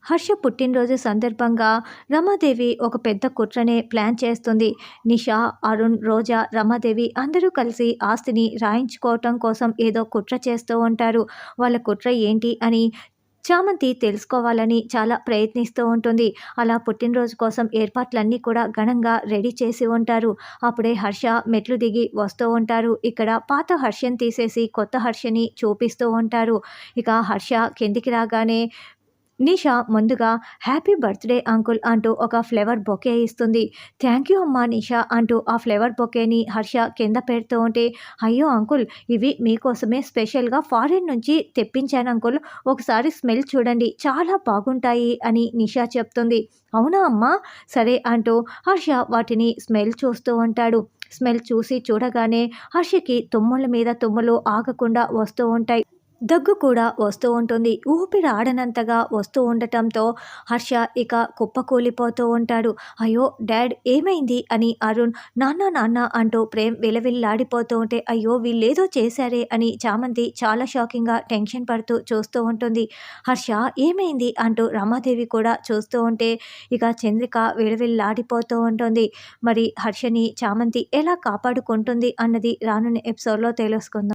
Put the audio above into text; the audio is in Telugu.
హర్ష పుట్టినరోజు సందర్భంగా రమాదేవి ఒక పెద్ద కుట్రనే ప్లాన్ చేస్తుంది. నిషా, అరుణ్, రోజా, రమాదేవి అందరూ కలిసి ఆస్తిని రాయించుకోవటం కోసం ఏదో కుట్ర చేస్తూ ఉంటారు. వాళ్ళ కుట్ర ఏంటి అని చామంతి తెలుసుకోవాలని చాలా ప్రయత్నిస్తూ ఉంటుంది. అలా పుట్టినరోజు కోసం ఏర్పాట్లన్నీ కూడా ఘనంగా రెడీ చేసి ఉంటారు. అప్పుడే హర్ష మెట్లు దిగి వస్తూ ఉంటారు. ఇక్కడ పాత హర్షని తీసేసి కొత్త హర్షని చూపిస్తూ ఉంటారు. ఇక హర్ష కిందికి రాగానే నిషా ముందుగా హ్యాపీ బర్త్డే అంకుల్ అంటూ ఒక ఫ్లవర్ బొకే ఇస్తుంది. థ్యాంక్ యూ అమ్మా నిషా అంటూ ఆ ఫ్లవర్ బొకేని హర్ష కింద పెడుతూ ఉంటే, అయ్యో అంకుల్, ఇవి మీకోసమే స్పెషల్గా ఫారిన్ నుంచి తెప్పించాను అంకుల్, ఒకసారి స్మెల్ చూడండి, చాలా బాగుంటాయి అని నిషా చెప్తుంది. అవునా అమ్మా, సరే అంటూ హర్ష వాటిని స్మెల్ చూస్తూ ఉంటాడు. స్మెల్ చూసి చూడగానే హర్షకి తుమ్ముల మీద తుమ్ములు ఆగకుండా వస్తూ ఉంటాయి. దగ్గు కూడా వస్తూ ఉంటుంది. ఊపిరి ఆడనంతగా వస్తూ ఉండటంతో హర్ష ఇక కుప్పకూలిపోతూ ఉంటాడు. అయ్యో డాడ్, ఏమైంది అని అరుణ్ నాన్న నాన్న అంటూ ప్రేమ్ విలవిల్లాడిపోతూ ఉంటే, అయ్యో వీళ్ళేదో చేశారే అని చామంతి చాలా షాకింగ్గా టెన్షన్ పడుతూ చూస్తూ ఉంటుంది. హర్ష ఏమైంది అంటూ రమాదేవి కూడా చూస్తూ ఉంటే ఇక చంద్రిక విలవిల్లాడిపోతూ ఉంటుంది. మరి హర్షని చామంతి ఎలా కాపాడుకుంటుంది అన్నది రానున్న ఎపిసోడ్లో తెలుసుకుందాం.